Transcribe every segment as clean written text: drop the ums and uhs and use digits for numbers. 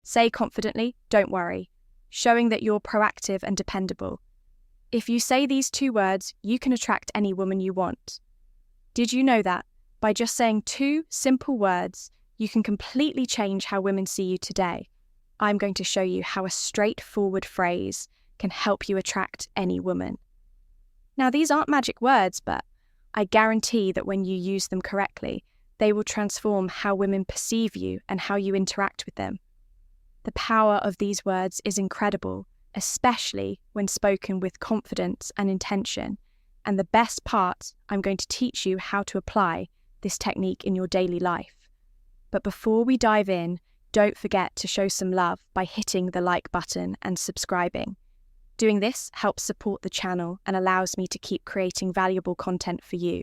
Say confidently, "Don't worry," showing that you're proactive and dependable. If you say these 2 words, you can attract any woman you want. Did you know that by just saying 2 simple words, you can completely change how women see you today? I'm going to show you how a straightforward phrase can help you attract any woman. Now, these aren't magic words, but I guarantee that when you use them correctly, they will transform how women perceive you and how you interact with them. The power of these words is incredible, especially when spoken with confidence and intention. And the best part, I'm going to teach you how to apply this technique in your daily life. But before we dive in, don't forget to show some love by hitting the like button and subscribing. Doing this helps support the channel and allows me to keep creating valuable content for you.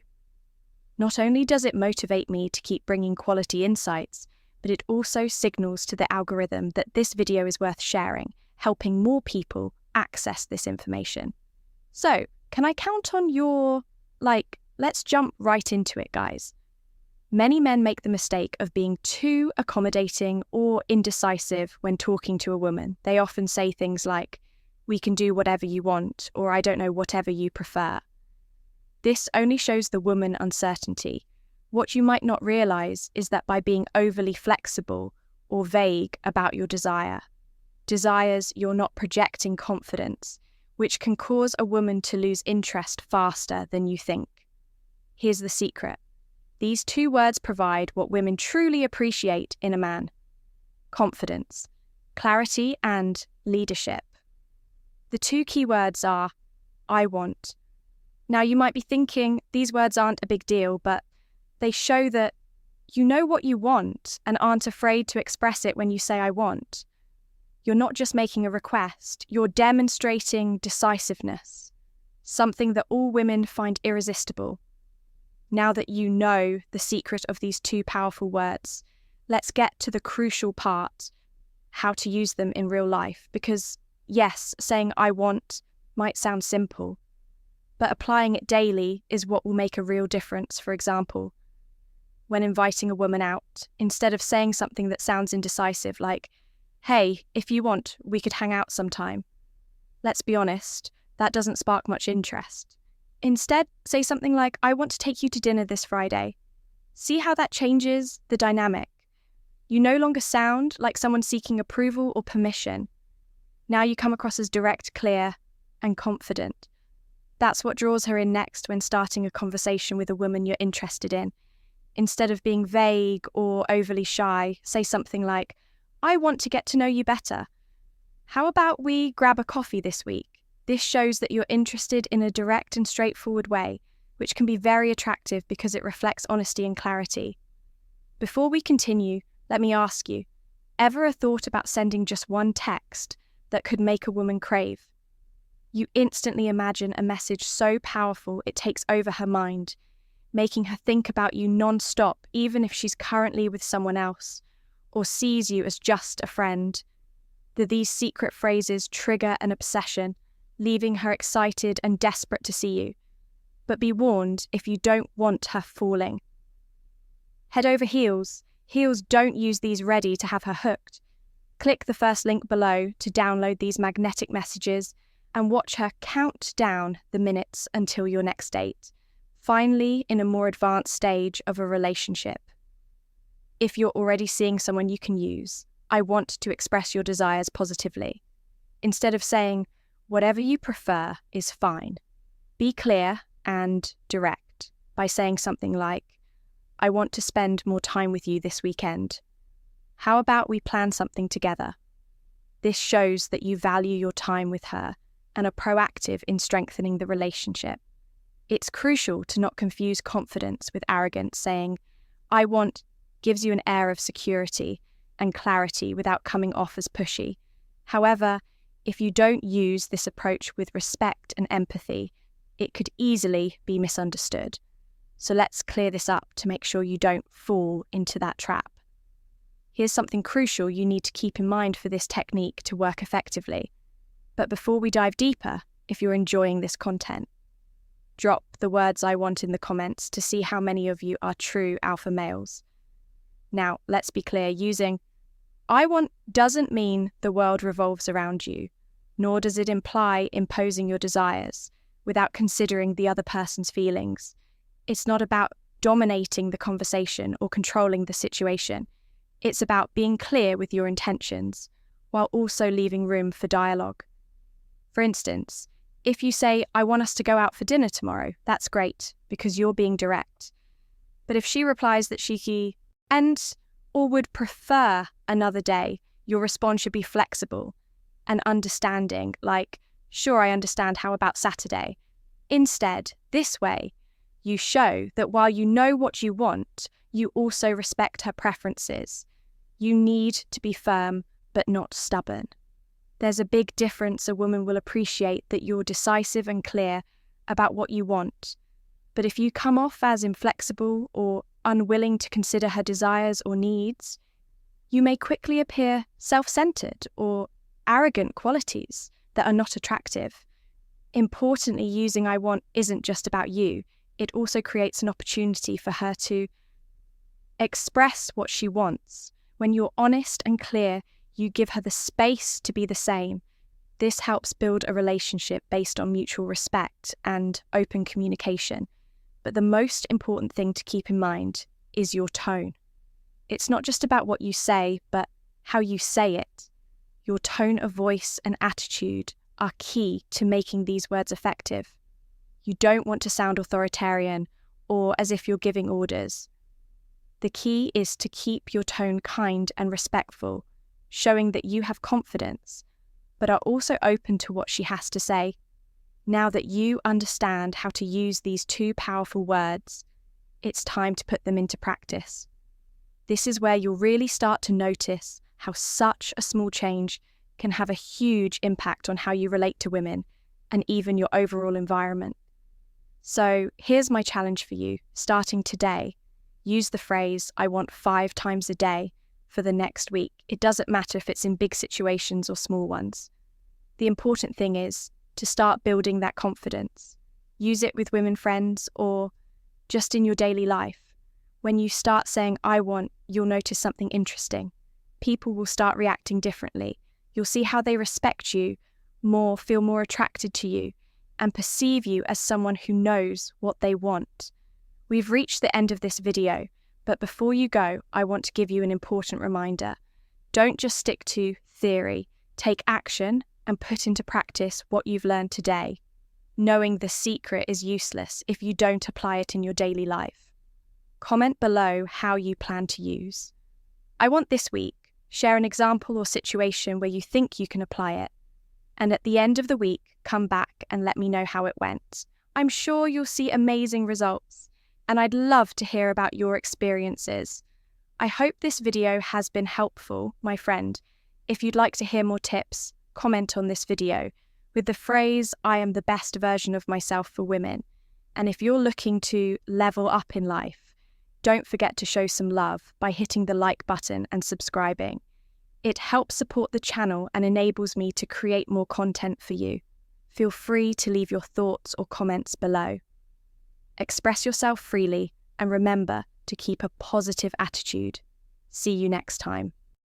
Not only does it motivate me to keep bringing quality insights, but it also signals to the algorithm that this video is worth sharing, helping more people access this information. So, can I count on your, let's jump right into it, guys. Many men make the mistake of being too accommodating or indecisive when talking to a woman. They often say things like, "We can do whatever you want," or "I don't know, whatever you prefer." This only shows the woman uncertainty. What you might not realize is that by being overly flexible or vague about your desires, you're not projecting confidence, which can cause a woman to lose interest faster than you think. Here's the secret. These 2 words provide what women truly appreciate in a man: confidence, clarity, and leadership. The 2 key words are, "I want." Now, you might be thinking these words aren't a big deal, but they show that you know what you want and aren't afraid to express it when you say "I want." You're not just making a request, you're demonstrating decisiveness, something that all women find irresistible. Now that you know the secret of these 2 powerful words, let's get to the crucial part, how to use them in real life. Because yes, saying "I want" might sound simple, but applying it daily is what will make a real difference. For example, when inviting a woman out, instead of saying something that sounds indecisive like, "Hey, if you want, we could hang out sometime." Let's be honest, that doesn't spark much interest. Instead, say something like, "I want to take you to dinner this Friday." See how that changes the dynamic. You no longer sound like someone seeking approval or permission. Now you come across as direct, clear, and confident. That's what draws her in next when starting a conversation with a woman you're interested in. Instead of being vague or overly shy, say something like, "I want to get to know you better. How about we grab a coffee this week?" This shows that you're interested in a direct and straightforward way, which can be very attractive because it reflects honesty and clarity. Before we continue, let me ask you, ever a thought about sending just one text that could make a woman crave? You instantly imagine a message so powerful it takes over her mind, making her think about you non-stop, even if she's currently with someone else, or sees you as just a friend. These secret phrases trigger an obsession, leaving her excited and desperate to see you. But be warned if you don't want her falling. Head over heels. Heels don't use these ready to have her hooked. Click the first link below to download these magnetic messages and watch her count down the minutes until your next date, finally in a more advanced stage of a relationship. If you're already seeing someone you can use, I want to express your desires positively. Instead of saying, "Whatever you prefer is fine," be clear and direct by saying something like, "I want to spend more time with you this weekend. How about we plan something together?" This shows that you value your time with her and are proactive in strengthening the relationship. It's crucial to not confuse confidence with arrogance. Saying, "I want," gives you an air of security and clarity without coming off as pushy. However, if you don't use this approach with respect and empathy, it could easily be misunderstood. So let's clear this up to make sure you don't fall into that trap. Here's something crucial you need to keep in mind for this technique to work effectively. But before we dive deeper, if you're enjoying this content, drop the words "I want" in the comments to see how many of you are true alpha males. Now, let's be clear, using I want doesn't mean the world revolves around you, nor does it imply imposing your desires without considering the other person's feelings. It's not about dominating the conversation or controlling the situation. It's about being clear with your intentions while also leaving room for dialogue. For instance, if you say, I want us to go out for dinner tomorrow, that's great because you're being direct. But if she replies that she or would prefer another day, your response should be flexible and understanding, like, sure, I understand, how about Saturday? Instead, this way, you show that while you know what you want, you also respect her preferences. You need to be firm, but not stubborn. There's a big difference. A woman will appreciate that you're decisive and clear about what you want. But if you come off as inflexible or unwilling to consider her desires or needs, you may quickly appear self-centered or arrogant, qualities that are not attractive. Importantly, using I want isn't just about you. It also creates an opportunity for her to express what she wants. When you're honest and clear, you give her the space to be the same. This helps build a relationship based on mutual respect and open communication. But the most important thing to keep in mind is your tone. It's not just about what you say, but how you say it. Your tone of voice and attitude are key to making these words effective. You don't want to sound authoritarian or as if you're giving orders. The key is to keep your tone kind and respectful, showing that you have confidence, but are also open to what she has to say. Now that you understand how to use these two powerful words, it's time to put them into practice. This is where you'll really start to notice how such a small change can have a huge impact on how you relate to women and even your overall environment. So here's my challenge for you. Starting today, use the phrase, I want 5 times a day for the next week. It doesn't matter if it's in big situations or small ones. The important thing is to start building that confidence. Use it with women friends or just in your daily life. When you start saying, I want, you'll notice something interesting. People will start reacting differently. You'll see how they respect you more, feel more attracted to you, and perceive you as someone who knows what they want. We've reached the end of this video, but before you go, I want to give you an important reminder. Don't just stick to theory. Take action and put into practice what you've learned today. Knowing the secret is useless if you don't apply it in your daily life. Comment below how you plan to use. I want this week, share an example or situation where you think you can apply it. And at the end of the week, come back and let me know how it went. I'm sure you'll see amazing results, and I'd love to hear about your experiences. I hope this video has been helpful, my friend. If you'd like to hear more tips, comment on this video with the phrase, I am the best version of myself for women. And if you're looking to level up in life, don't forget to show some love by hitting the like button and subscribing. It helps support the channel and enables me to create more content for you. Feel free to leave your thoughts or comments below. Express yourself freely and remember to keep a positive attitude. See you next time.